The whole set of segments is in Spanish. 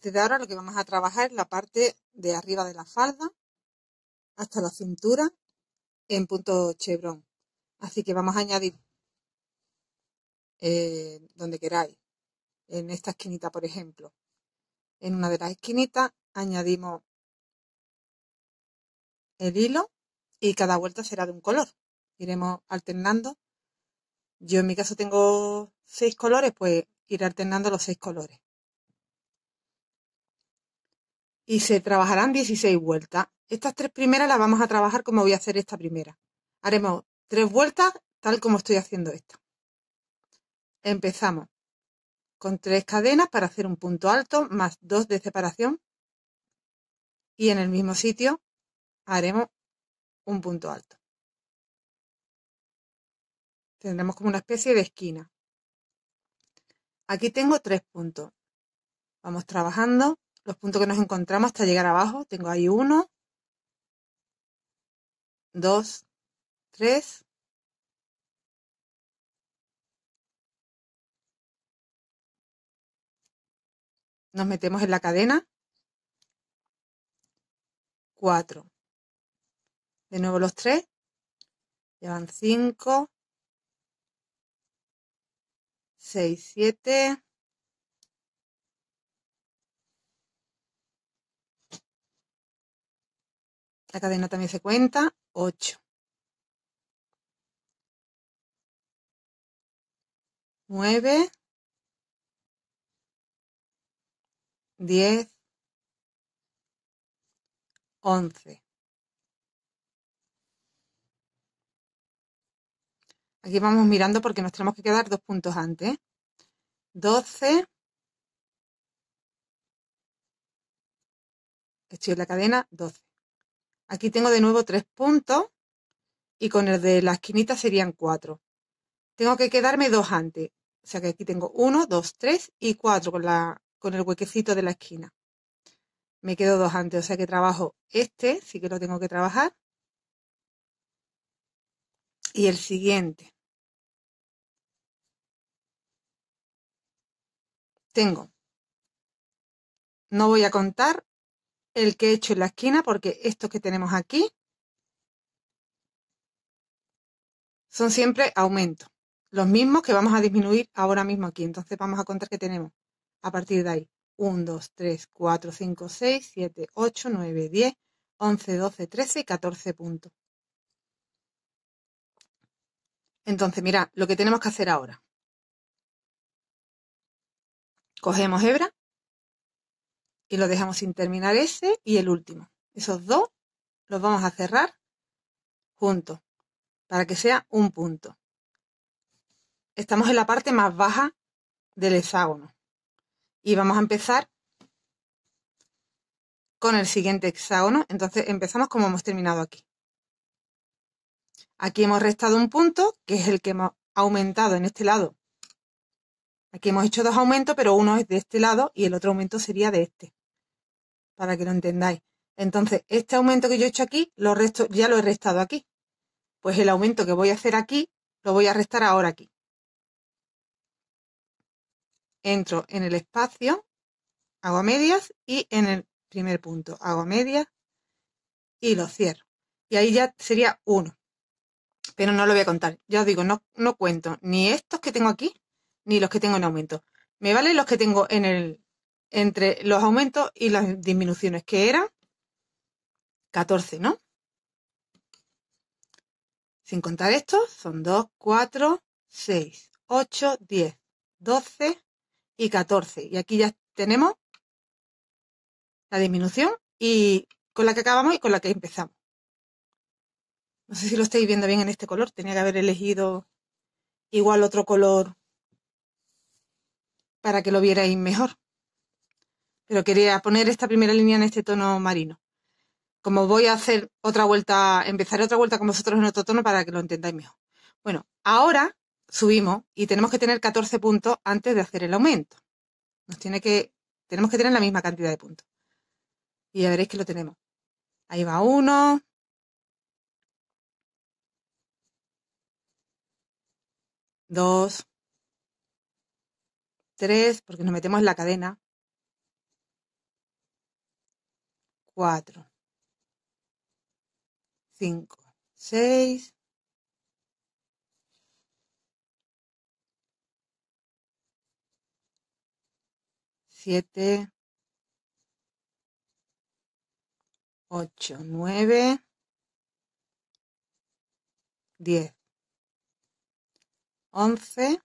partir de ahora lo que vamos a trabajar es la parte de arriba de la falda hasta la cintura en punto chevron. Así que vamos a añadir donde queráis, en esta esquinita por ejemplo. En una de las esquinitas añadimos el hilo y cada vuelta será de un color. Iremos alternando. Yo en mi caso tengo 6 colores, pues iré alternando los 6 colores. Y se trabajarán 16 vueltas. Estas 3 primeras las vamos a trabajar como voy a hacer esta primera. Haremos 3 vueltas tal como estoy haciendo esta. Empezamos con 3 cadenas para hacer un punto alto más 2 de separación y en el mismo sitio haremos un punto alto. Tendremos como una especie de esquina. Aquí tengo 3 puntos. Vamos trabajando los puntos que nos encontramos hasta llegar abajo. Tengo ahí 1, 2, 3. Nos metemos en la cadena. 4. De nuevo los 3. Llevan 5, 6, 7. La cadena también se cuenta. 8. 9. 10. 11. Aquí vamos mirando porque nos tenemos que quedar 2 puntos antes. 12. Estoy en la cadena 12. Aquí tengo de nuevo 3 puntos y con el de la esquinita serían 4. Tengo que quedarme 2 antes. O sea que aquí tengo 1, 2, 3 y 4 con el huequecito de la esquina. Me quedo 2 antes, o sea que trabajo este, sí que lo tengo que trabajar. Y el siguiente. No voy a contar el que he hecho en la esquina porque estos que tenemos aquí son siempre aumentos. Los mismos que vamos a disminuir ahora mismo aquí. Entonces vamos a contar que tenemos a partir de ahí 1, 2, 3, 4, 5, 6, 7, 8, 9, 10, 11, 12, 13 y 14 puntos. Entonces, mirad, lo que tenemos que hacer ahora. Cogemos hebra y lo dejamos sin terminar ese y el último. Esos dos los vamos a cerrar juntos para que sea un punto. Estamos en la parte más baja del hexágono y vamos a empezar con el siguiente hexágono. Entonces empezamos como hemos terminado aquí. Aquí hemos restado un punto, que es el que hemos aumentado en este lado. Aquí hemos hecho 2 aumentos, pero uno es de este lado y el otro aumento sería de este, para que lo entendáis. Entonces, este aumento que yo he hecho aquí, ya lo he restado aquí. Pues el aumento que voy a hacer aquí, lo voy a restar ahora aquí. Entro en el espacio, hago a medias y en el primer punto hago a medias y lo cierro. Y ahí ya sería 1. Pero no lo voy a contar. Ya os digo, no cuento ni estos que tengo aquí, ni los que tengo en aumento. Me valen los que tengo entre los aumentos y las disminuciones, que eran 14, ¿no? Sin contar estos, son 2, 4, 6, 8, 10, 12 y 14. Y aquí ya tenemos la disminución y con la que acabamos y con la que empezamos. No sé si lo estáis viendo bien en este color. Tenía que haber elegido igual otro color para que lo vierais mejor. Pero quería poner esta primera línea en este tono marino. Como voy a hacer otra vuelta, empezaré otra vuelta con vosotros en otro tono para que lo entendáis mejor. Bueno, ahora subimos y tenemos que tener 14 puntos antes de hacer el aumento. Tenemos que tener la misma cantidad de puntos. Y ya veréis que lo tenemos. Ahí va 1, 2, 3, porque nos metemos en la cadena. 4, 5, 6, 7, 8, 9, 10, 11,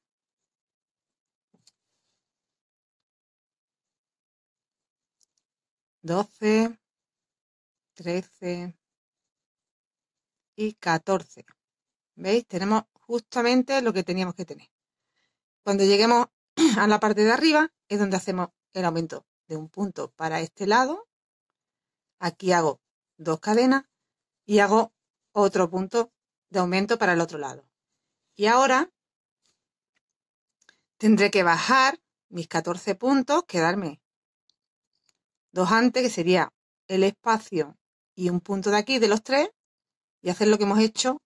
12, 13 y 14. ¿Veis? Tenemos justamente lo que teníamos que tener. Cuando lleguemos a la parte de arriba es donde hacemos el aumento de un punto para este lado. Aquí hago 2 cadenas y hago otro punto de aumento para el otro lado. Y ahora tendré que bajar mis 14 puntos, quedarme 2 antes, que sería el espacio y un punto de aquí de los 3, y hacer lo que hemos hecho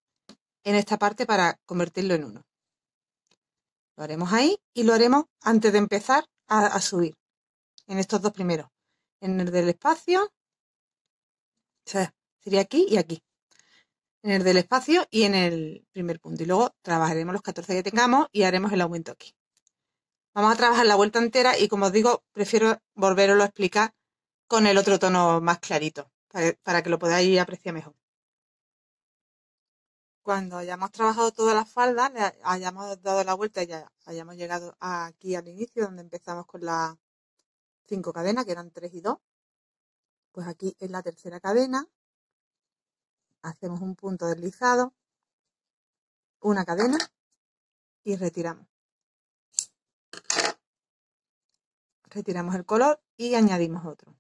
en esta parte para convertirlo en 1. Lo haremos ahí y lo haremos antes de empezar a subir, en estos 2 primeros. En el del espacio, o sea, sería aquí y aquí. En el del espacio y en el primer punto. Y luego trabajaremos los 14 que tengamos y haremos el aumento aquí. Vamos a trabajar la vuelta entera y, como os digo, prefiero volveroslo a explicar con el otro tono más clarito, para que lo podáis apreciar mejor. Cuando hayamos trabajado todas las faldas, le hayamos dado la vuelta y ya hayamos llegado aquí al inicio, donde empezamos con las 5 cadenas, que eran 3 y 2, pues aquí en la tercera cadena hacemos un punto deslizado, una cadena y retiramos. Retiramos el color y añadimos otro.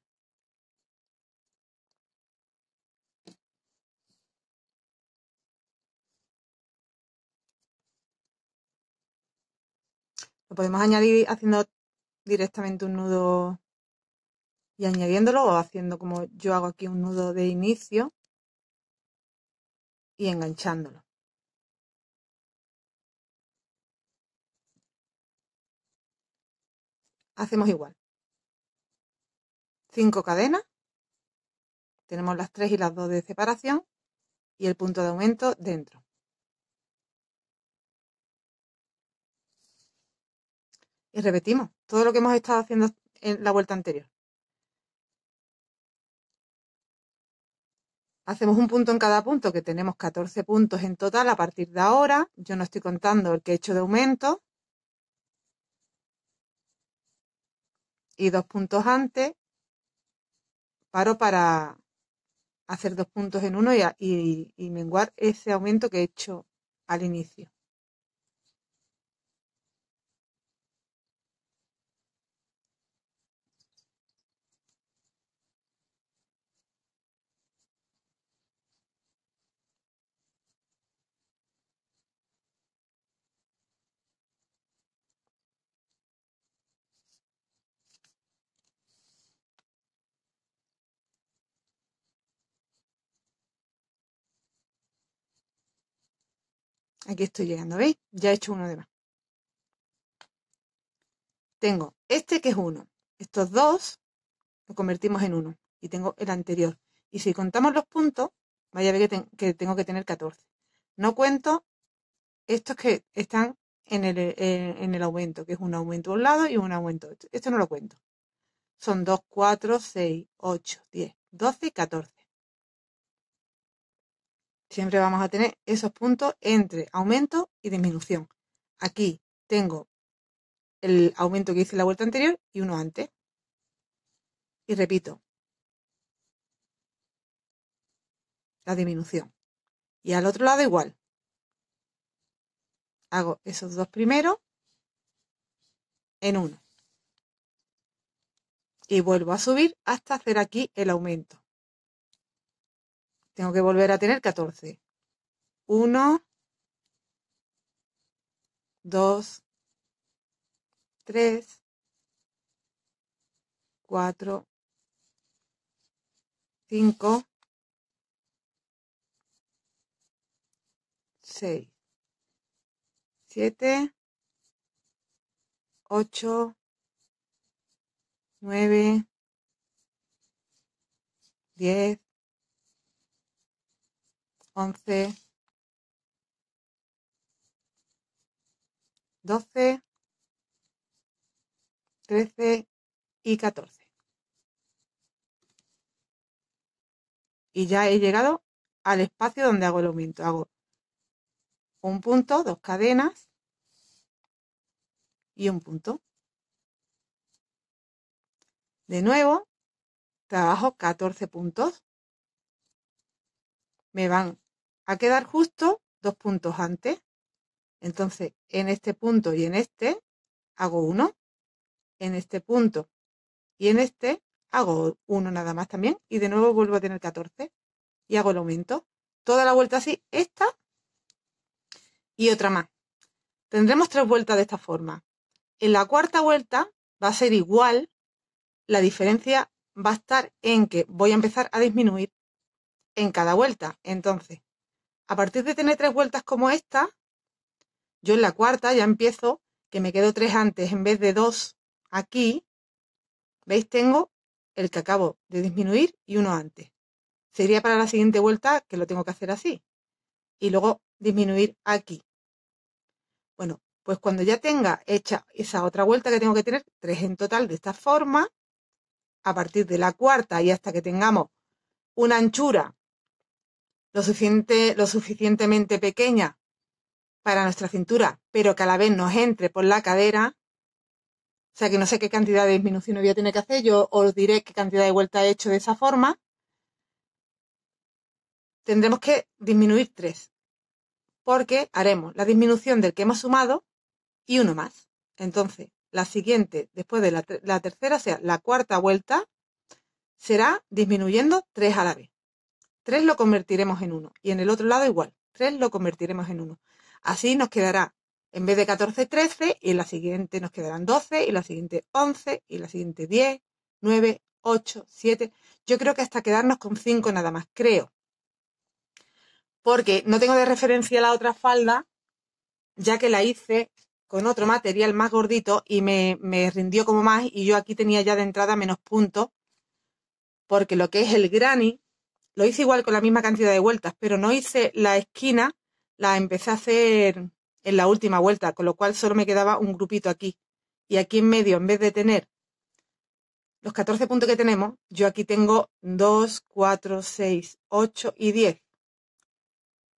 Lo podemos añadir haciendo directamente un nudo y añadiéndolo, o haciendo como yo hago aquí, un nudo de inicio y enganchándolo. Hacemos igual. 5 cadenas, tenemos las 3 y las 2 de separación y el punto de aumento dentro. Y repetimos todo lo que hemos estado haciendo en la vuelta anterior. Hacemos un punto en cada punto, que tenemos 14 puntos en total a partir de ahora. Yo no estoy contando el que he hecho de aumento. Y 2 puntos antes paro para hacer 2 puntos en uno y menguar ese aumento que he hecho al inicio. Aquí estoy llegando, ¿veis? Ya he hecho uno de más. Tengo este, que es 1. Estos 2 lo convertimos en 1. Y tengo el anterior. Y si contamos los puntos, vaya a ver que tengo que tener 14. No cuento estos que están en el aumento, que es un aumento a un lado y un aumento. Esto no lo cuento. Son 2, 4, 6, 8, 10, 12 y 14. Siempre vamos a tener esos puntos entre aumento y disminución. Aquí tengo el aumento que hice en la vuelta anterior y uno antes. Y repito la disminución. Y al otro lado igual. Hago esos 2 primeros en 1. Y vuelvo a subir hasta hacer aquí el aumento. Tengo que volver a tener 14. 1, 2, 3, 4, 5, 6, 7, 8, 9, 10, 11, 12, 13 y 14. Y ya he llegado al espacio donde hago el aumento. Hago un punto, 2 cadenas y un punto. De nuevo, trabajo 14 puntos. Me van a quedar justo 2 puntos antes. Entonces, en este punto y en este hago 1. En este punto y en este hago 1 nada más también. Y de nuevo vuelvo a tener 14. Y hago el aumento. Toda la vuelta así, esta y otra más. Tendremos 3 vueltas de esta forma. En la cuarta vuelta va a ser igual. La diferencia va a estar en que voy a empezar a disminuir en cada vuelta. Entonces, a partir de tener 3 vueltas como esta, yo en la cuarta ya empiezo, que me quedo 3 antes en vez de 2 aquí. ¿Veis? Tengo el que acabo de disminuir y uno antes. Sería para la siguiente vuelta que lo tengo que hacer así. Y luego disminuir aquí. Bueno, pues cuando ya tenga hecha esa otra vuelta que tengo que tener, 3 en total de esta forma, a partir de la cuarta y hasta que tengamos una anchura lo suficientemente pequeña para nuestra cintura, pero que a la vez nos entre por la cadera, o sea que no sé qué cantidad de disminución voy a tener que hacer, yo os diré qué cantidad de vuelta he hecho de esa forma, tendremos que disminuir 3, porque haremos la disminución del que hemos sumado y uno más. Entonces, la siguiente, después de la tercera, o sea, la cuarta vuelta, será disminuyendo 3 a la vez. 3 lo convertiremos en 1 y en el otro lado igual, 3 lo convertiremos en 1. Así nos quedará, en vez de 14, 13, y en la siguiente nos quedarán 12, y la siguiente 11, y la siguiente 10, 9, 8, 7. Yo creo que hasta quedarnos con 5 nada más, creo. Porque no tengo de referencia la otra falda, ya que la hice con otro material más gordito y me rindió como más, y yo aquí tenía ya de entrada menos puntos, porque lo que es el granny, lo hice igual con la misma cantidad de vueltas, pero no hice la esquina, la empecé a hacer en la última vuelta, con lo cual solo me quedaba un grupito aquí. Y aquí en medio, en vez de tener los 14 puntos que tenemos, yo aquí tengo 2, 4, 6, 8 y 10.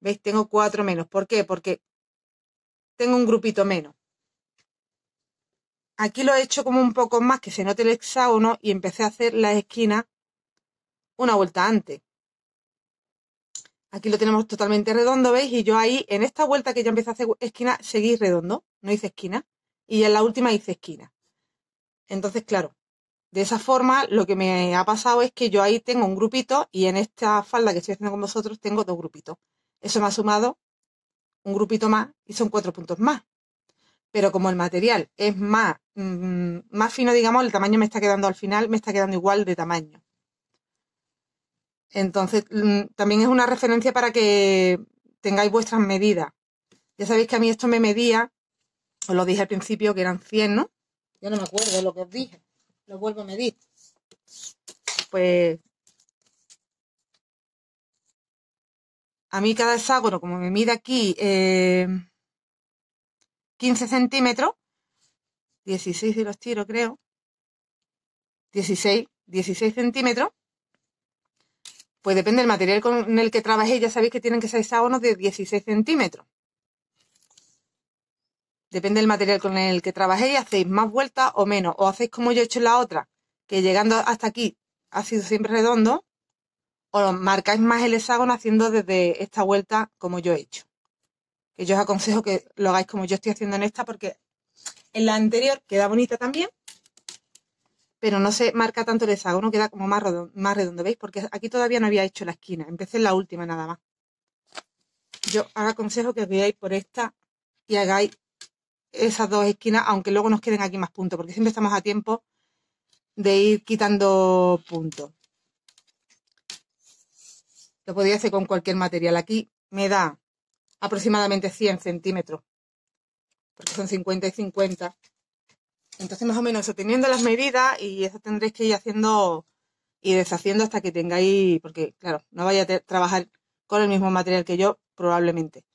¿Veis? Tengo 4 menos. ¿Por qué? Porque tengo un grupito menos. Aquí lo he hecho como un poco más, que se note el hexágono, y empecé a hacer las esquinas una vuelta antes. Aquí lo tenemos totalmente redondo, ¿veis? Y yo ahí, en esta vuelta que ya empecé a hacer esquina, seguí redondo, no hice esquina. Y en la última hice esquina. Entonces, claro, de esa forma lo que me ha pasado es que yo ahí tengo un grupito y en esta falda que estoy haciendo con vosotros tengo 2 grupitos. Eso me ha sumado un grupito más y son 4 puntos más. Pero como el material es más fino, digamos, el tamaño me está quedando al final, me está quedando igual de tamaño. Entonces, también es una referencia para que tengáis vuestras medidas. Ya sabéis que a mí esto me medía, os lo dije al principio, que eran 100, ¿no? Yo no me acuerdo de lo que os dije. Lo vuelvo a medir. Pues a mí cada hexágono, como me mide aquí 15 centímetros, 16 de los tiros creo, 16 centímetros, pues depende del material con el que trabajéis, ya sabéis que tienen que ser hexágonos de 16 centímetros. Depende del material con el que trabajéis, hacéis más vueltas o menos, o hacéis como yo he hecho en la otra, que llegando hasta aquí ha sido siempre redondo, o marcáis más el hexágono haciendo desde esta vuelta como yo he hecho. Que yo os aconsejo que lo hagáis como yo estoy haciendo en esta, porque en la anterior queda bonita también, pero no se marca tanto el hexágono, queda como más redondo, ¿veis? Porque aquí todavía no había hecho la esquina, empecé en la última nada más. Yo os aconsejo que os veáis por esta y hagáis esas 2 esquinas, aunque luego nos queden aquí más puntos, porque siempre estamos a tiempo de ir quitando puntos. Lo podéis hacer con cualquier material. Aquí me da aproximadamente 100 centímetros, porque son 50 y 50. Entonces, más o menos eso, teniendo las medidas, y eso tendréis que ir haciendo y deshaciendo hasta que tengáis, porque claro, no vais a trabajar con el mismo material que yo, probablemente.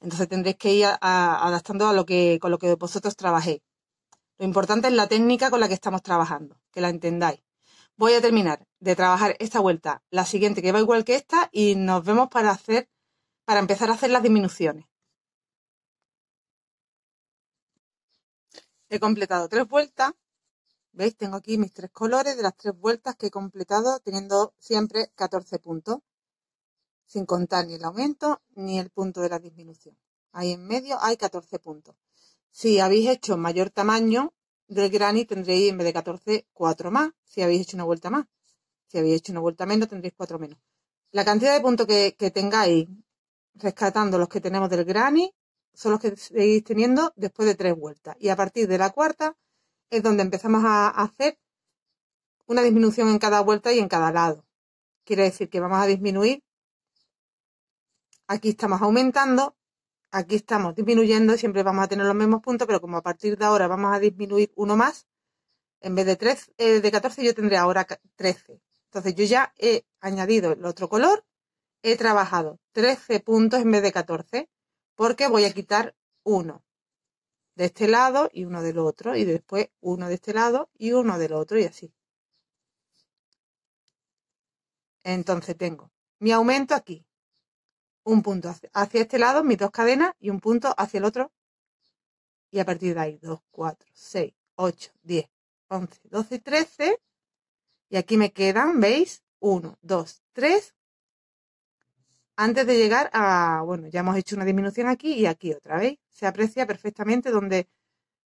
Entonces tendréis que ir adaptando con lo que vosotros trabajéis. Lo importante es la técnica con la que estamos trabajando, que la entendáis. Voy a terminar de trabajar esta vuelta, la siguiente que va igual que esta, y nos vemos para empezar a hacer las disminuciones. He completado 3 vueltas. ¿Veis? Tengo aquí mis 3 colores de las 3 vueltas que he completado, teniendo siempre 14 puntos, sin contar ni el aumento ni el punto de la disminución. Ahí en medio hay 14 puntos. Si habéis hecho mayor tamaño del granny, tendréis en vez de 14, 4 más, si habéis hecho una vuelta más. Si habéis hecho una vuelta menos, tendréis 4 menos. La cantidad de puntos que tengáis rescatando los que tenemos del granny son los que seguís teniendo después de 3 vueltas. Y a partir de la cuarta es donde empezamos a hacer una disminución en cada vuelta y en cada lado. Quiere decir que vamos a disminuir. Aquí estamos aumentando, aquí estamos disminuyendo, siempre vamos a tener los mismos puntos, pero como a partir de ahora vamos a disminuir uno más, en vez de 14 yo tendré ahora 13. Entonces yo ya he añadido el otro color, he trabajado 13 puntos en vez de 14, porque voy a quitar uno de este lado y uno del otro, y después uno de este lado y uno del otro, y así. Entonces tengo mi aumento aquí, un punto hacia este lado, mis 2 cadenas, y un punto hacia el otro, y a partir de ahí 2, 4, 6, 8, 10, 11, 12, 13, y aquí me quedan, ¿veis? 1, 2, 3, antes de llegar a, bueno, ya hemos hecho una disminución aquí y aquí otra, ¿veis? Se aprecia perfectamente dónde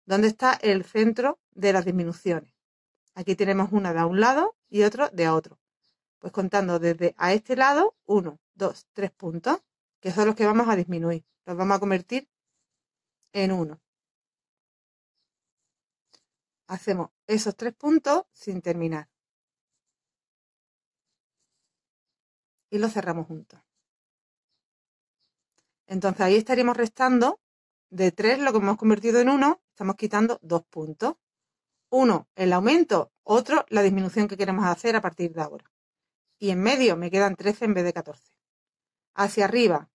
está el centro de las disminuciones. Aquí tenemos una de un lado y otro de otro. Pues contando desde a este lado, 1, 2, 3 puntos, que son los que vamos a disminuir. Los vamos a convertir en 1. Hacemos esos 3 puntos sin terminar. Y los cerramos juntos. Entonces ahí estaríamos restando de 3 lo que hemos convertido en 1, estamos quitando 2 puntos. Uno, el aumento, otro, la disminución que queremos hacer a partir de ahora. Y en medio me quedan 13 en vez de 14. Hacia arriba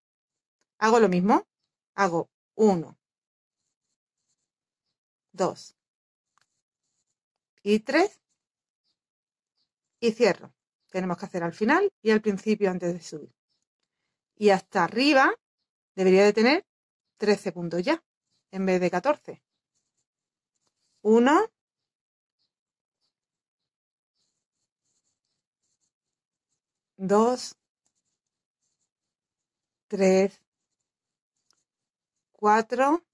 hago lo mismo, hago 1, 2 y 3 y cierro. Tenemos que hacer al final y al principio antes de subir. Y hasta arriba debería de tener 13 puntos ya, en vez de 14. 1, 2, 3, 4,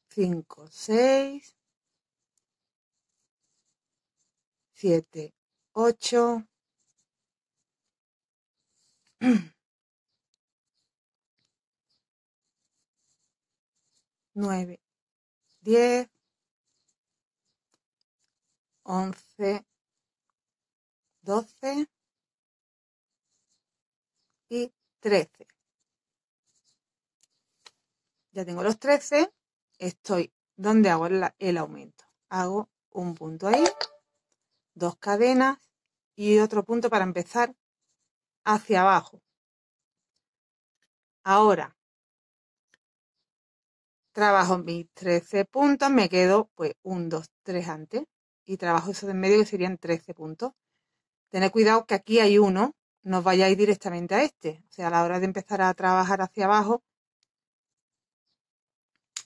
5, 6, 7, 8, 9, 10, 11, 12 y 13. Ya tengo los 13, estoy donde hago el aumento. Hago un punto ahí, 2 cadenas y otro punto para empezar hacia abajo. Ahora trabajo mis 13 puntos, me quedo pues 1, 2, 3 antes y trabajo eso de en medio que serían 13 puntos. Tened cuidado que aquí hay uno, no os vayáis directamente a este. O sea, a la hora de empezar a trabajar hacia abajo,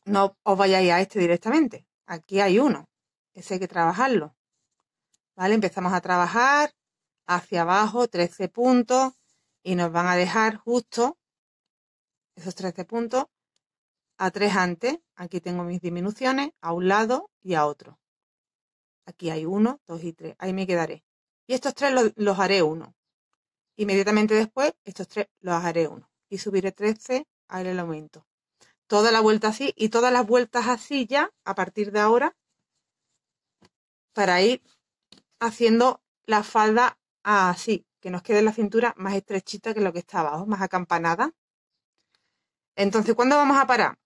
no os vayáis a este directamente. Aquí hay uno, ese hay que trabajarlo. ¿Vale? Empezamos a trabajar hacia abajo, 13 puntos, y nos van a dejar justo esos 13 puntos a 3 antes. Aquí tengo mis disminuciones a un lado y a otro. Aquí hay 1, 2 y 3. Ahí me quedaré. Y estos 3 los haré 1. Inmediatamente después, estos 3 los haré 1. Y subiré 13 a el aumento. Toda la vuelta así y todas las vueltas así ya, a partir de ahora, para ir haciendo la falda así, que nos quede la cintura más estrechita que lo que está abajo, más acampanada. Entonces, ¿cuándo vamos a parar?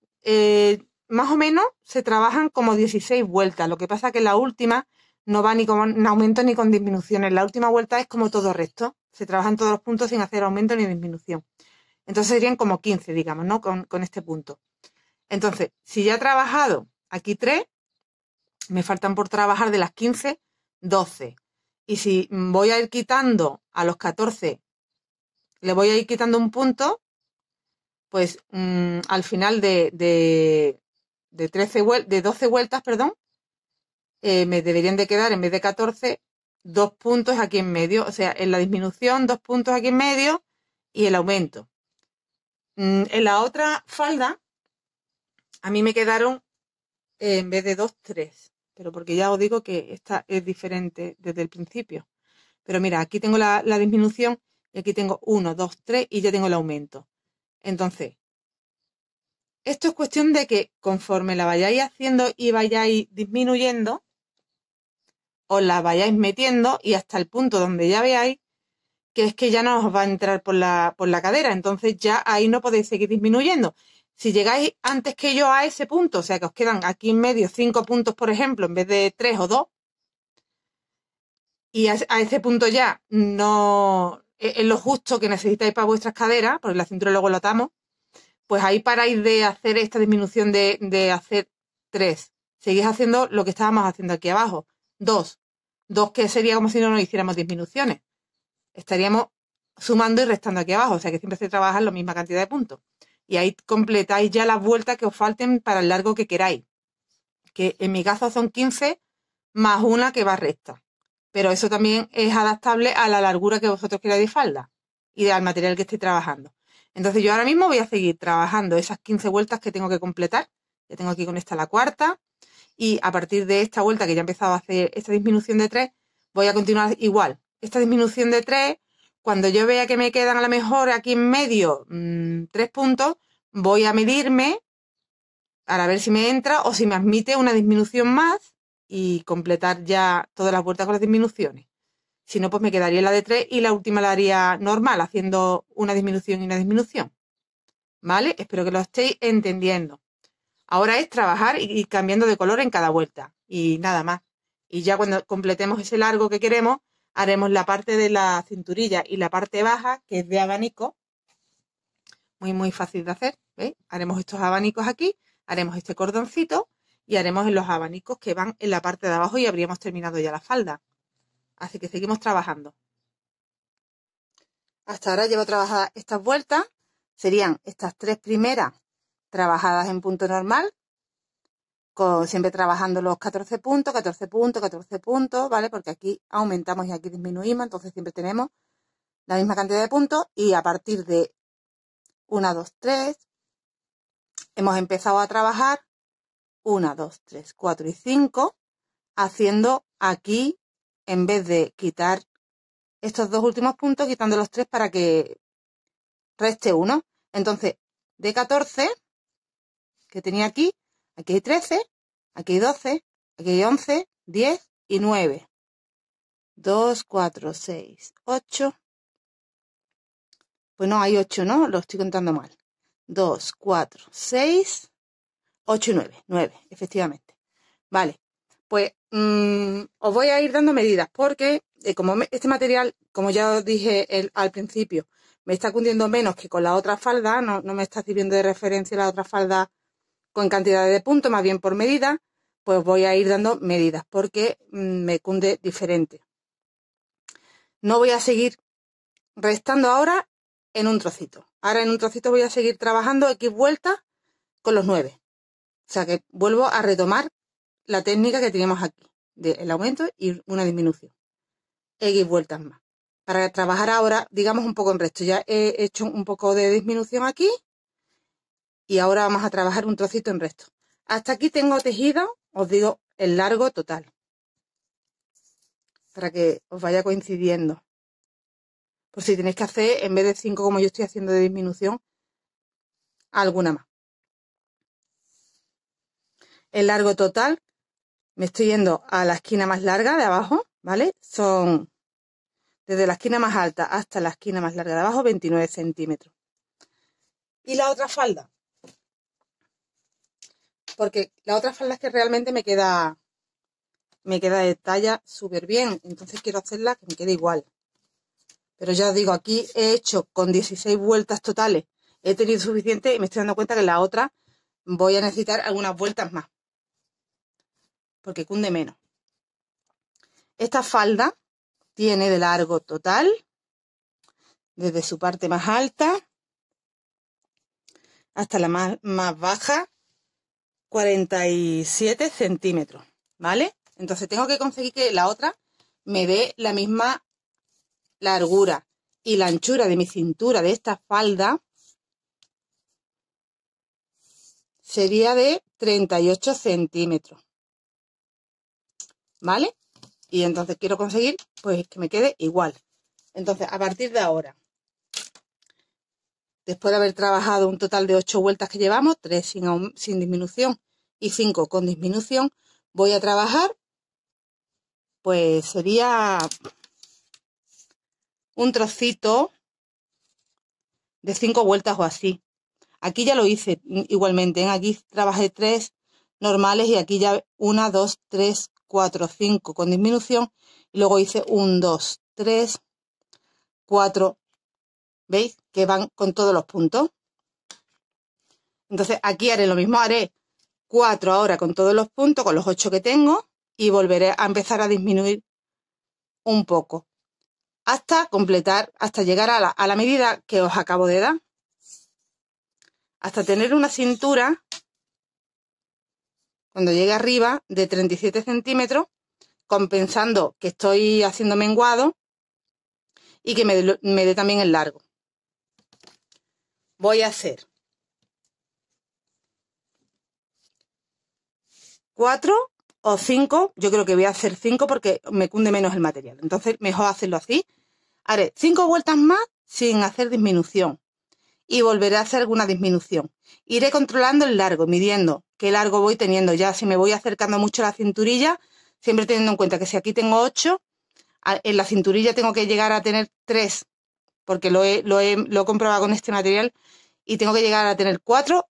Más o menos se trabajan como 16 vueltas. Lo que pasa que la última no va ni con aumento ni con disminuciones. La última vuelta es como todo recto. Se trabajan todos los puntos sin hacer aumento ni disminución. Entonces serían como 15, digamos, ¿no? Con este punto. Entonces, si ya he trabajado aquí 3, me faltan por trabajar de las 15, 12. Y si voy a ir quitando a los 14, le voy a ir quitando un punto, pues al final de 12 vueltas, perdón, me deberían de quedar, en vez de 14, 2 puntos aquí en medio. O sea, en la disminución, 2 puntos aquí en medio y el aumento. En la otra falda, a mí me quedaron, en vez de 2, 3. Pero porque ya os digo que esta es diferente desde el principio. Pero mira, aquí tengo la disminución y aquí tengo 1, 2, 3 y ya tengo el aumento. Entonces, esto es cuestión de que conforme la vayáis haciendo y vayáis disminuyendo, os la vayáis metiendo y hasta el punto donde ya veáis que es que ya no os va a entrar por la cadera. Entonces ya ahí no podéis seguir disminuyendo. Si llegáis antes que yo a ese punto, o sea que os quedan aquí en medio 5 puntos, por ejemplo, en vez de 3 o 2, y a ese punto ya no es lo justo que necesitáis para vuestras caderas, porque la cintura luego la atamos, pues ahí paráis de hacer esta disminución de hacer 3. Seguís haciendo lo que estábamos haciendo aquí abajo. 2. 2 que sería como si no nos hiciéramos disminuciones. Estaríamos sumando y restando aquí abajo, o sea que siempre se trabaja la misma cantidad de puntos. Y ahí completáis ya las vueltas que os falten para el largo que queráis. Que en mi caso son 15 más una que va recta. Pero eso también es adaptable a la largura que vosotros queráis de falda y al material que estéis trabajando. Entonces yo ahora mismo voy a seguir trabajando esas 15 vueltas que tengo que completar. Ya tengo aquí con esta la cuarta. Y a partir de esta vuelta que ya he empezado a hacer esta disminución de 3, voy a continuar igual. Esta disminución de 3, cuando yo vea que me quedan a lo mejor aquí en medio 3 puntos, voy a medirme para ver si me entra o si me admite una disminución más y completar ya todas las vueltas con las disminuciones. Si no, pues me quedaría la de 3 y la última la haría normal, haciendo una disminución y una disminución. ¿Vale? Espero que lo estéis entendiendo. Ahora es trabajar y ir cambiando de color en cada vuelta. Y nada más. Y ya cuando completemos ese largo que queremos, haremos la parte de la cinturilla y la parte baja, que es de abanico. Muy, muy fácil de hacer. ¿Veis? Haremos estos abanicos aquí, haremos este cordoncito y haremos en los abanicos que van en la parte de abajo y habríamos terminado ya la falda. Así que seguimos trabajando. Hasta ahora llevo trabajadas estas vueltas. Serían estas 3 primeras trabajadas en punto normal, siempre trabajando los 14 puntos, 14 puntos, 14 puntos, ¿vale? Porque aquí aumentamos y aquí disminuimos, entonces siempre tenemos la misma cantidad de puntos y a partir de 1, 2, 3 hemos empezado a trabajar 1, 2, 3, 4 y 5 haciendo aquí, en vez de quitar estos 2 últimos puntos, quitando los 3 para que reste 1. Entonces, de 14 que tenía aquí hay 13, aquí hay 12, aquí hay 11, 10 y 9. 2, 4, 6, 8. Pues no, hay 8, ¿no? Lo estoy contando mal. 2, 4, 6, 8 y 9. 9, efectivamente. Vale, pues os voy a ir dando medidas porque como este material, como ya os dije al principio, me está cundiendo menos que con la otra falda, no me está sirviendo de referencia la otra falda con cantidad de puntos, más bien por medida, pues voy a ir dando medidas porque me cunde diferente. No voy a seguir restando ahora en un trocito. Ahora en un trocito voy a seguir trabajando X vueltas con los 9. O sea que vuelvo a retomar la técnica que teníamos aquí, del aumento y una disminución. X vueltas más. Para trabajar ahora, digamos, un poco en recto. Ya he hecho un poco de disminución aquí y ahora vamos a trabajar un trocito en recto. Hasta aquí tengo tejido, os digo, el largo total. Para que os vaya coincidiendo. Por si tenéis que hacer, en vez de 5 como yo estoy haciendo de disminución, alguna más. El largo total, me estoy yendo a la esquina más larga de abajo, ¿vale? Son desde la esquina más alta hasta la esquina más larga de abajo, 29 centímetros. Y la otra falda, porque la otra falda es que realmente me queda me queda de talla súper bien. Entonces quiero hacerla que me quede igual. Pero ya os digo, aquí he hecho con 16 vueltas totales. He tenido suficiente y me estoy dando cuenta que en la otra voy a necesitar algunas vueltas más. Porque cunde menos. Esta falda tiene de largo total, desde su parte más alta hasta la más baja, 47 centímetros, ¿vale? Entonces tengo que conseguir que la otra me dé la misma largura y la anchura de mi cintura de esta falda sería de 38 centímetros, ¿vale? Y entonces quiero conseguir pues que me quede igual. Entonces a partir de ahora, después de haber trabajado un total de 8 vueltas que llevamos, 3 sin disminución y 5 con disminución, voy a trabajar, pues sería un trocito de 5 vueltas o así. Aquí ya lo hice igualmente, ¿eh? Aquí trabajé 3 normales y aquí ya 1, 2, 3, 4, 5 con disminución y luego hice 1, 2, 3, 4, ¿veis? Que van con todos los puntos. Entonces aquí haré lo mismo, haré 4 ahora con todos los puntos, con los 8 que tengo y volveré a empezar a disminuir un poco hasta completar, hasta llegar a la medida que os acabo de dar, hasta tener una cintura cuando llegue arriba de 37 centímetros, compensando que estoy haciendo menguado y que me dé también el largo. Voy a hacer 4 o 5, yo creo que voy a hacer 5 porque me cunde menos el material, entonces mejor hacerlo así. Haré 5 vueltas más sin hacer disminución y volveré a hacer alguna disminución. Iré controlando el largo, midiendo qué largo voy teniendo. Ya si me voy acercando mucho a la cinturilla, siempre teniendo en cuenta que si aquí tengo 8, en la cinturilla tengo que llegar a tener 3, porque lo he comprobado con este material, y tengo que llegar a tener 4,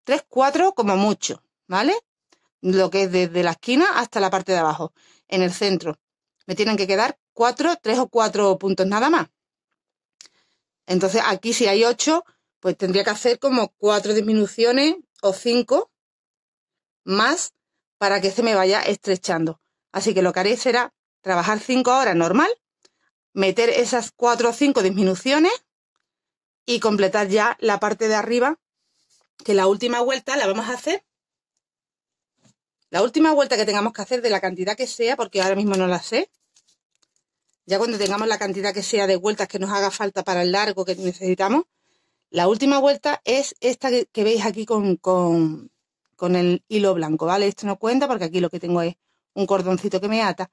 3, 4 como mucho, ¿vale? Lo que es desde la esquina hasta la parte de abajo. En el centro me tienen que quedar 4, 3 o 4 puntos nada más. Entonces aquí si hay 8, pues tendría que hacer como 4 disminuciones o 5 más para que se me vaya estrechando. Así que lo que haré será trabajar 5 horas normal, meter esas 4 o 5 disminuciones y completar ya la parte de arriba, que la última vuelta la vamos a hacer. La última vuelta que tengamos que hacer, de la cantidad que sea, porque ahora mismo no la sé, ya cuando tengamos la cantidad que sea de vueltas que nos haga falta para el largo que necesitamos, la última vuelta es esta que veis aquí con el hilo blanco, ¿vale? Esto no cuenta porque aquí lo que tengo es un cordoncito que me ata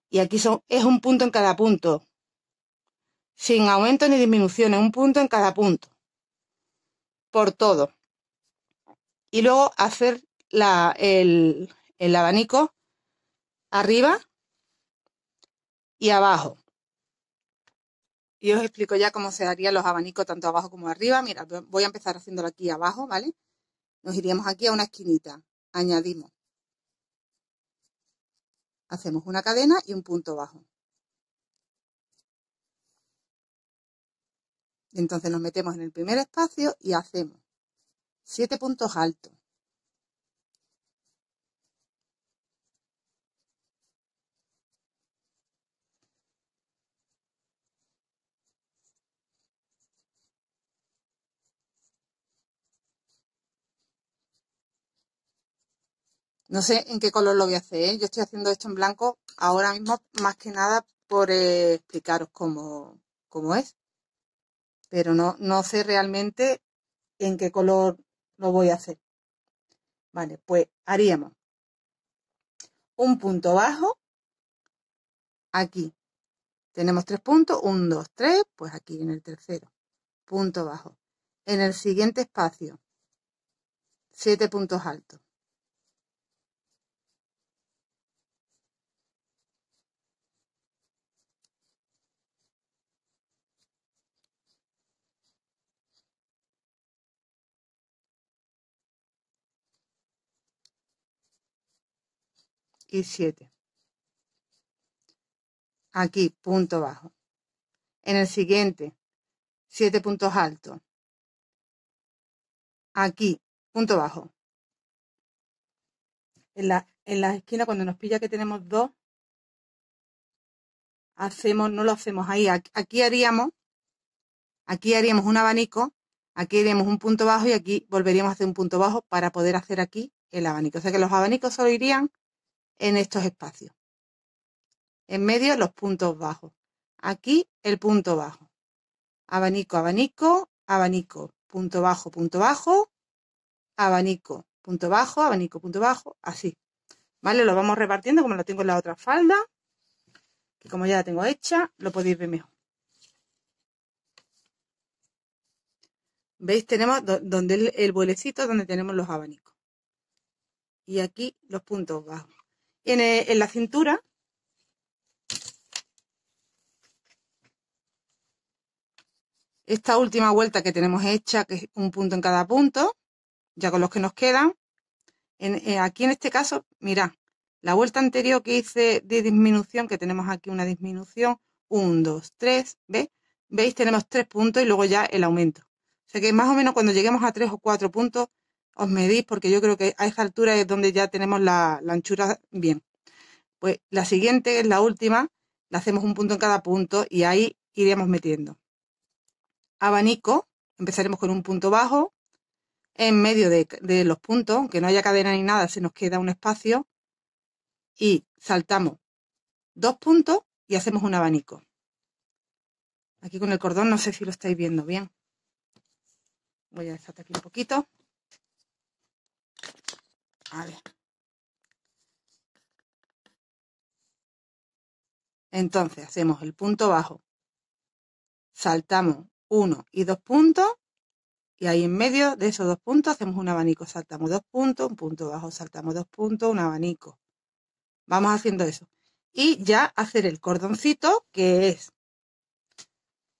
y aquí es un punto en cada punto, sin aumento ni disminuciones, un punto en cada punto, por todo. Y luego hacer el abanico arriba y abajo. Y os explico ya cómo se harían los abanicos tanto abajo como arriba. Mira, voy a empezar haciéndolo aquí abajo, ¿vale? Nos iríamos aquí a una esquinita, añadimos, hacemos una cadena y un punto bajo. Entonces nos metemos en el primer espacio y hacemos 7 puntos altos. No sé en qué color lo voy a hacer, ¿eh? Yo estoy haciendo esto en blanco ahora mismo más que nada por explicaros cómo es. Pero no sé realmente en qué color lo voy a hacer. Vale, pues haríamos un punto bajo aquí. Tenemos 3 puntos, 1, 2, 3, pues aquí en el tercero, punto bajo. En el siguiente espacio, 7 puntos altos. Y 7. aquí punto bajo. En el siguiente, 7 puntos altos. Aquí, punto bajo. En la esquina, cuando nos pilla que tenemos 2, no lo hacemos ahí. Aquí haríamos un abanico, aquí haríamos un punto bajo y aquí volveríamos a hacer un punto bajo para poder hacer aquí el abanico. O sea que los abanicos solo irían en estos espacios. En medio los puntos bajos. Aquí el punto bajo. Abanico, abanico, abanico. Punto bajo, abanico, punto bajo, así. ¿Vale? Lo vamos repartiendo como lo tengo en la otra falda. Que como ya la tengo hecha, lo podéis ver mejor. ¿Veis? Tenemos donde el vuelecito donde tenemos los abanicos. Y aquí los puntos bajos. En la cintura, esta última vuelta que tenemos hecha, que es un punto en cada punto, ya con los que nos quedan, aquí en este caso, mirad, la vuelta anterior que hice de disminución, que tenemos aquí una disminución, 1, 2, 3, ¿veis? ¿Veis? Tenemos 3 puntos y luego ya el aumento. O sea que más o menos cuando lleguemos a 3 o 4 puntos, os medís, porque yo creo que a esa altura es donde ya tenemos la anchura bien. Pues la siguiente, es la última, le hacemos un punto en cada punto y ahí iremos metiendo. Abanico, empezaremos con un punto bajo, en medio de los puntos, aunque no haya cadena ni nada, se nos queda un espacio y saltamos 2 puntos y hacemos un abanico. Aquí con el cordón no sé si lo estáis viendo bien. Voy a dejar aquí un poquito. A ver. Entonces hacemos el punto bajo, saltamos 1 y 2 puntos y ahí en medio de esos 2 puntos hacemos un abanico. Saltamos 2 puntos, un punto bajo, saltamos 2 puntos, un abanico. Vamos haciendo eso. Y ya hacer el cordoncito, que es,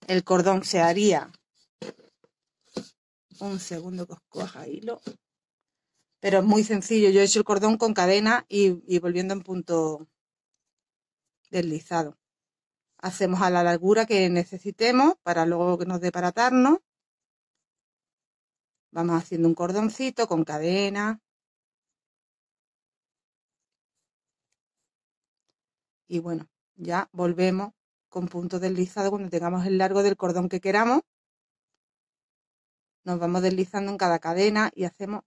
el cordón se haría, un segundo que os coja hilo, pero es muy sencillo. Yo he hecho el cordón con cadena y volviendo en punto deslizado. Hacemos a la largura que necesitemos para luego que nos dé para atarnos. Vamos haciendo un cordoncito con cadena. Y bueno, ya volvemos con punto deslizado cuando tengamos el largo del cordón que queramos. Nos vamos deslizando en cada cadena y hacemos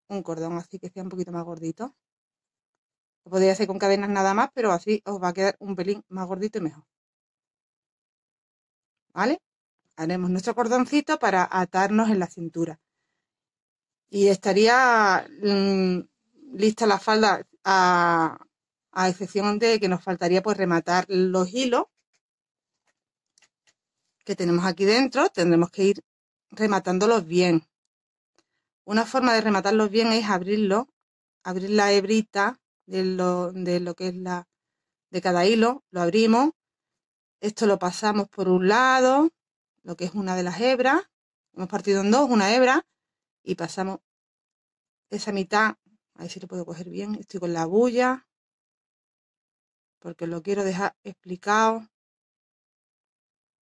un cordón así que sea un poquito más gordito. Lo podéis hacer con cadenas nada más, pero así os va a quedar un pelín más gordito y mejor. ¿Vale? Haremos nuestro cordoncito para atarnos en la cintura. Y estaría lista la falda a excepción de que nos faltaría pues rematar los hilos que tenemos aquí dentro. Tendremos que ir rematándolos bien. Una forma de rematarlos bien es abrir la hebrita de lo que es de cada hilo, lo abrimos, esto lo pasamos por un lado, lo que es una de las hebras, hemos partido en dos, una hebra, y pasamos esa mitad, a ver si lo puedo coger bien, estoy con la bulla, porque lo quiero dejar explicado,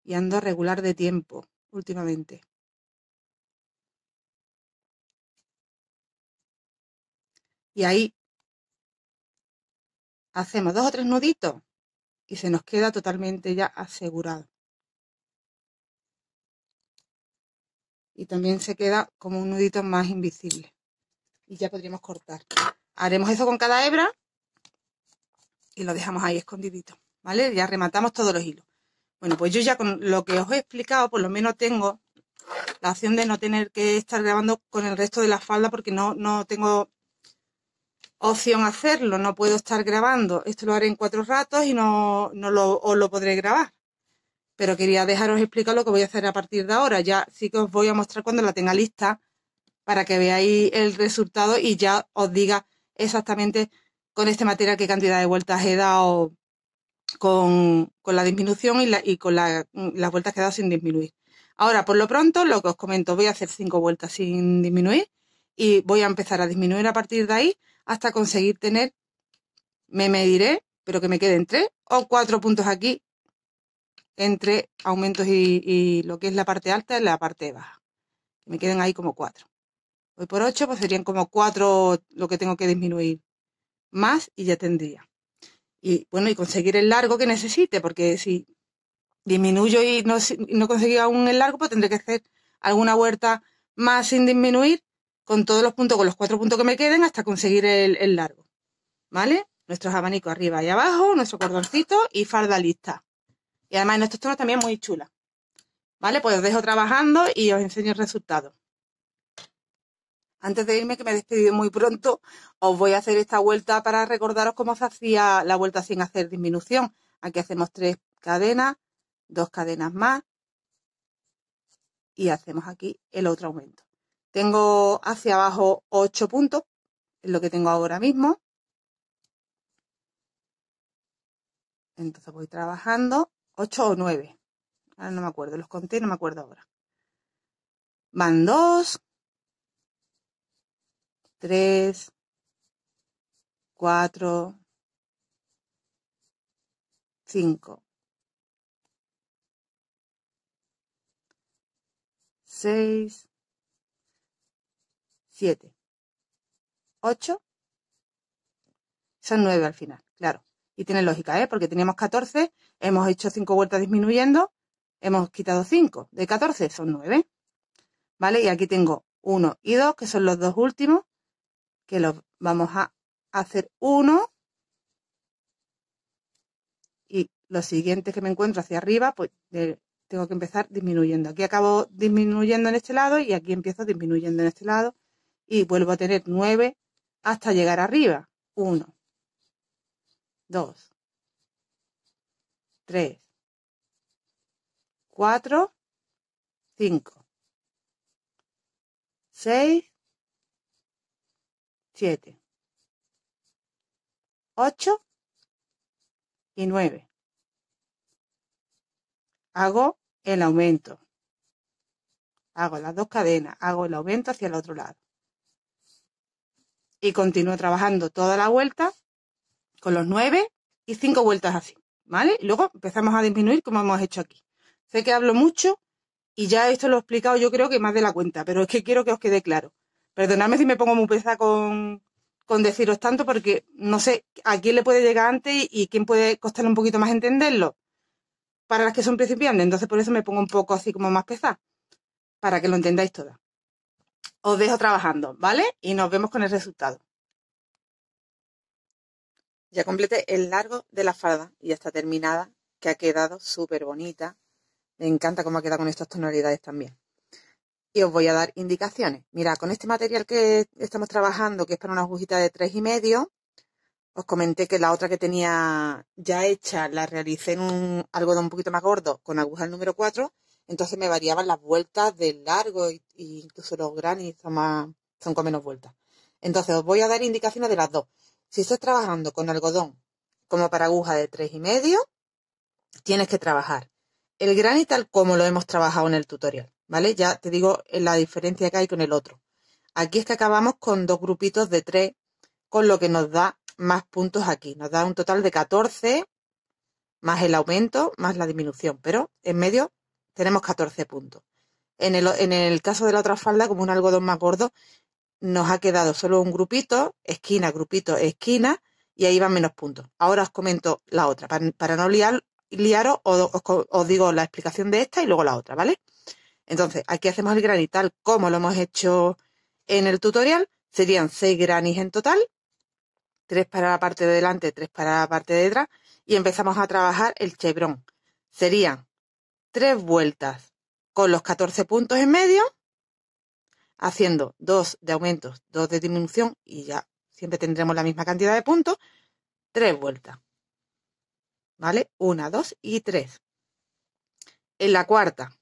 y ando regular de tiempo últimamente. Y ahí hacemos 2 o 3 nuditos y se nos queda totalmente ya asegurado. Y también se queda como un nudito más invisible. Y ya podríamos cortar. Haremos eso con cada hebra y lo dejamos ahí escondidito, ¿vale? Ya rematamos todos los hilos. Bueno, pues yo ya con lo que os he explicado, por lo menos tengo la opción de no tener que estar grabando con el resto de la falda porque no tengo opción a hacerlo, no puedo estar grabando. Esto lo haré en 4 ratos y os lo podré grabar. Pero quería dejaros explicar lo que voy a hacer a partir de ahora. Ya sí que os voy a mostrar cuando la tenga lista para que veáis el resultado y ya os diga exactamente con este material qué cantidad de vueltas he dado con la disminución y con las vueltas que he dado sin disminuir. Ahora, por lo pronto, lo que os comento, voy a hacer 5 vueltas sin disminuir y voy a empezar a disminuir a partir de ahí hasta conseguir tener, me mediré, pero que me queden 3 o 4 puntos aquí entre aumentos y lo que es la parte alta y la parte baja. Me queden ahí como 4. Voy por 8, pues serían como 4 lo que tengo que disminuir más y ya tendría. Y bueno, y conseguir el largo que necesite, porque si disminuyo y no conseguí aún el largo, pues tendré que hacer alguna vuelta más sin disminuir con todos los puntos, con los 4 puntos que me queden hasta conseguir el largo. ¿Vale? Nuestros abanicos arriba y abajo, nuestro cordoncito y farda lista. Y además en estos tonos también muy chulas. ¿Vale? Pues os dejo trabajando y os enseño el resultado. Antes de irme, que me he despedido muy pronto, os voy a hacer esta vuelta para recordaros cómo se hacía la vuelta sin hacer disminución. Aquí hacemos 3 cadenas, 2 cadenas más y hacemos aquí el otro aumento. Tengo hacia abajo 8 puntos, es lo que tengo ahora mismo. Entonces voy trabajando 8 o 9. Ahora no me acuerdo, los conté, no me acuerdo ahora. Van 2, 3, 4, 5, 6, 7, 8, son 9 al final, claro. Y tiene lógica, ¿eh? Porque teníamos 14, hemos hecho 5 vueltas disminuyendo, hemos quitado 5. De 14 son 9. ¿Vale? Y aquí tengo 1 y 2, que son los dos últimos, que los vamos a hacer 1. Y los siguientes que me encuentro hacia arriba, pues tengo que empezar disminuyendo. Aquí acabo disminuyendo en este lado y aquí empiezo disminuyendo en este lado. Y vuelvo a tener 9 hasta llegar arriba. 1, 2, 3, 4, 5, 6, 7, 8 y 9. Hago el aumento. Hago las 2 cadenas. Hago el aumento hacia el otro lado. Y continúo trabajando toda la vuelta con los 9 y 5 vueltas así, ¿vale? Y luego empezamos a disminuir como hemos hecho aquí. Sé que hablo mucho y ya esto lo he explicado yo creo que más de la cuenta, pero es que quiero que os quede claro. Perdonadme si me pongo muy pesada con deciros tanto, porque no sé a quién le puede llegar antes y quién puede costarle un poquito más entenderlo para las que son principiantes. Entonces por eso me pongo un poco así como más pesada, para que lo entendáis todas. Os dejo trabajando, ¿vale? Y nos vemos con el resultado. Ya completé el largo de la falda y ya está terminada, que ha quedado súper bonita. Me encanta cómo ha quedado con estas tonalidades también. Y os voy a dar indicaciones. Mira, con este material que estamos trabajando, que es para una agujita de 3,5, os comenté que la otra que tenía ya hecha la realicé en un algodón un poquito más gordo con aguja número 4, entonces me variaban las vueltas del largo y incluso los granis son con menos vueltas. Entonces os voy a dar indicaciones de las dos. Si estás trabajando con algodón como para aguja de 3,5, tienes que trabajar el granny tal como lo hemos trabajado en el tutorial, ¿vale? Ya te digo la diferencia que hay con el otro. Aquí es que acabamos con 2 grupitos de 3, con lo que nos da más puntos aquí. Nos da un total de 14, más el aumento, más la disminución, pero en medio tenemos 14 puntos. En el caso de la otra falda, como un algodón más gordo, nos ha quedado solo un grupito, esquina, grupito, esquina, y ahí van menos puntos. Ahora os comento la otra, para no liaros, os digo la explicación de esta y luego la otra, ¿vale? Entonces, aquí hacemos el granny tal como lo hemos hecho en el tutorial. Serían 6 grannies en total, 3 para la parte de delante, 3 para la parte de detrás, y empezamos a trabajar el chevron. Serían 3 vueltas con los 14 puntos en medio, haciendo 2 de aumentos, 2 de disminución, y ya siempre tendremos la misma cantidad de puntos, 3 vueltas. ¿Vale? 1, 2 y 3. En la cuarta,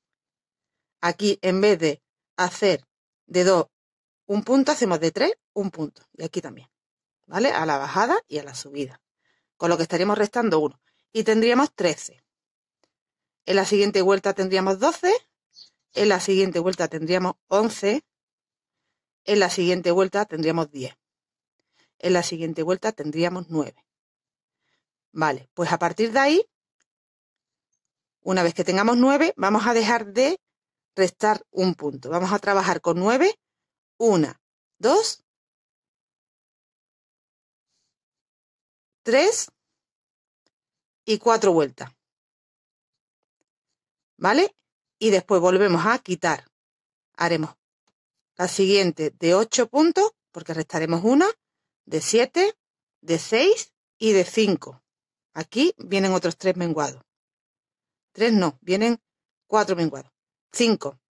aquí en vez de hacer de 2 un punto, hacemos de 3 un punto. Y aquí también. ¿Vale? A la bajada y a la subida. Con lo que estaríamos restando 1. Y tendríamos 13. En la siguiente vuelta tendríamos 12. En la siguiente vuelta tendríamos 11. En la siguiente vuelta tendríamos 10. En la siguiente vuelta tendríamos 9. Vale, pues a partir de ahí, Una vez que tengamos 9, vamos a dejar de restar un punto. Vamos a trabajar con 9, 1, 2, 3 y 4 vueltas. ¿Vale? Y después volvemos a quitar. Haremos la siguiente de 8 puntos, porque restaremos una, de 7, de 6 y de 5. Aquí vienen otros 3 menguados. 3 no, vienen 4 menguados. 5.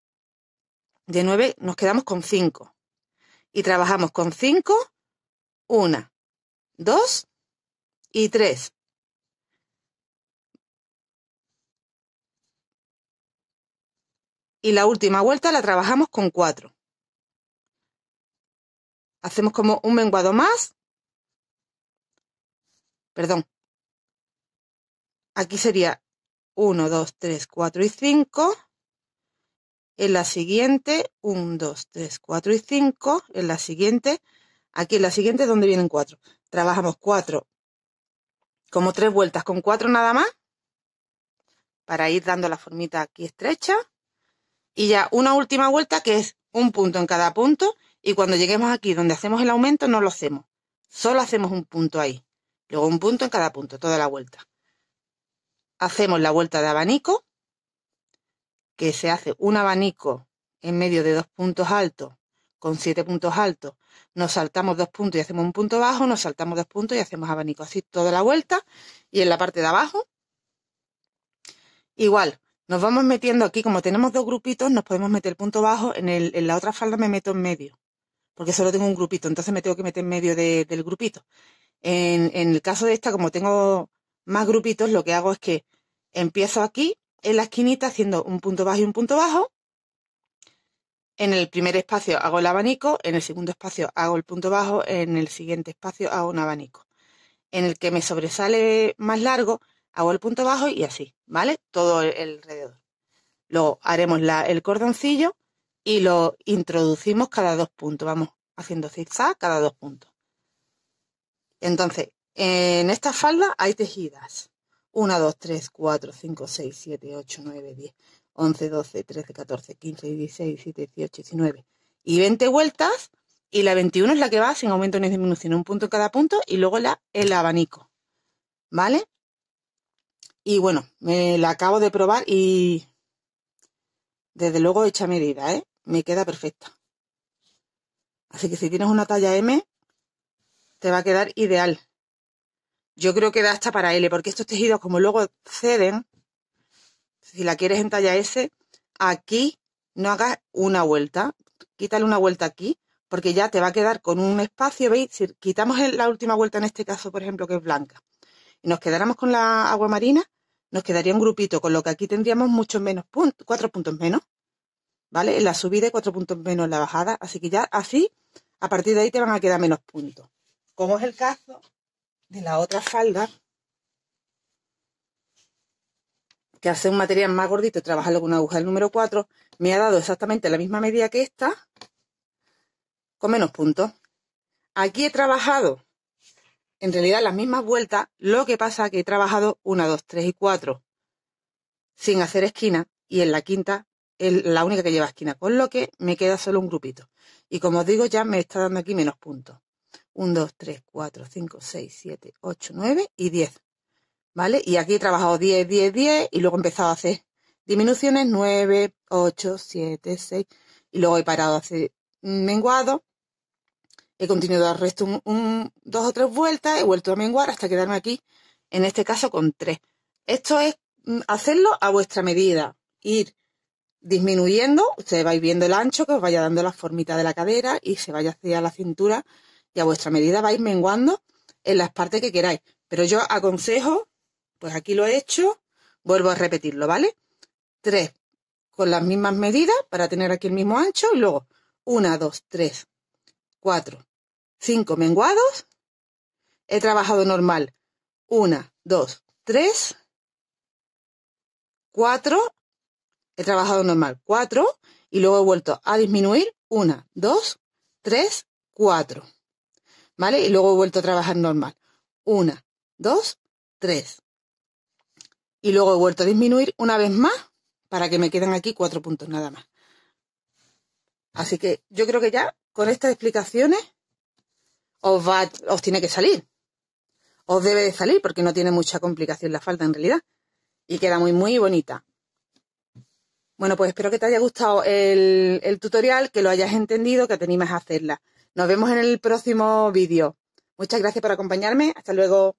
De 9 nos quedamos con 5. Y trabajamos con 5, 1, 2 y 3. Y la última vuelta la trabajamos con 4. Hacemos como un menguado más. Perdón. Aquí sería 1, 2, 3, 4 y 5. En la siguiente, 1, 2, 3, 4 y 5. En la siguiente, aquí en la siguiente donde vienen 4. Trabajamos 4, como 3 vueltas con 4 nada más, para ir dando la formita aquí estrecha. Y ya una última vuelta que es un punto en cada punto. Y cuando lleguemos aquí donde hacemos el aumento no lo hacemos. Solo hacemos un punto ahí. Luego un punto en cada punto, toda la vuelta. Hacemos la vuelta de abanico, que se hace un abanico en medio de 2 puntos altos, con 7 puntos altos. Nos saltamos 2 puntos y hacemos un punto bajo, nos saltamos 2 puntos y hacemos abanico. Así toda la vuelta. Y en la parte de abajo, igual, nos vamos metiendo aquí, como tenemos 2 grupitos, nos podemos meter el punto bajo. En la otra falda me meto en medio, porque solo tengo un grupito, entonces me tengo que meter en medio del grupito. En el caso de esta, como tengo más grupitos, lo que hago es que empiezo aquí, en la esquinita, haciendo un punto bajo y un punto bajo. En el primer espacio hago el abanico, en el segundo espacio hago el punto bajo, en el siguiente espacio hago un abanico. En el que me sobresale más largo, hago el punto bajo y así, ¿vale? Todo el alrededor. Luego haremos el cordoncillo y lo introducimos cada 2 puntos. Vamos haciendo zigzag cada 2 puntos. Entonces, en esta falda hay tejidas. 1, 2, 3, 4, 5, 6, 7, 8, 9, 10, 11, 12, 13, 14, 15, 16, 17, 18, 19 y 20 vueltas. Y la 21 es la que va sin aumento ni disminución. Un punto en cada punto y luego el abanico. ¿Vale? Y bueno, me la acabo de probar y desde luego hecha medida, ¿eh? Me queda perfecta. Así que si tienes una talla M, te va a quedar ideal. Yo creo que da hasta para L, porque estos tejidos como luego ceden, si la quieres en talla S, aquí no hagas una vuelta. Quítale una vuelta aquí, porque ya te va a quedar con un espacio, ¿veis? Si quitamos la última vuelta en este caso, por ejemplo, que es blanca, y nos quedáramos con la agua marina, nos quedaría un grupito, con lo que aquí tendríamos muchos menos puntos, 4 puntos menos, ¿vale? En la subida y 4 puntos menos en la bajada, así que ya así, a partir de ahí te van a quedar menos puntos. Como es el caso de la otra falda, que hace un material más gordito y trabajarlo con una aguja del número 4, me ha dado exactamente la misma medida que esta, con menos puntos. Aquí he trabajado, en realidad, las mismas vueltas, lo que pasa que he trabajado 1, 2, 3 y 4 sin hacer esquina, y en la quinta es la única que lleva esquina, con lo que me queda solo un grupito. Y como os digo, ya me está dando aquí menos puntos. 1, 2, 3, 4, 5, 6, 7, 8, 9 y 10. ¿Vale? Y aquí he trabajado 10, 10, 10 y luego he empezado a hacer disminuciones 9, 8, 7, 6 y luego he parado a hacer menguado. He continuado al resto 2 o 3 vueltas, he vuelto a menguar hasta quedarme aquí, en este caso con 3. Esto es hacerlo a vuestra medida, ir disminuyendo, ustedes vais viendo el ancho, que os vaya dando la formita de la cadera y se vaya hacia la cintura y a vuestra medida vais menguando en las partes que queráis. Pero yo aconsejo, pues aquí lo he hecho, vuelvo a repetirlo, ¿vale? 3 con las mismas medidas para tener aquí el mismo ancho y luego 1, 2, 3, 4, 5 menguados. He trabajado normal 1, 2, 3, 4. He trabajado normal 4 y luego he vuelto a disminuir 1, 2, 3, 4. ¿Vale? Y luego he vuelto a trabajar normal 1, 2, 3. y luego he vuelto a disminuir una vez más para que me queden aquí 4 puntos nada más. Así que yo creo que ya con estas explicaciones os tiene que salir. Os debe de salir porque no tiene mucha complicación la falda en realidad. Y queda muy, muy bonita. Bueno, pues espero que te haya gustado el tutorial, que lo hayas entendido, que te animes a hacerla. Nos vemos en el próximo vídeo. Muchas gracias por acompañarme. Hasta luego.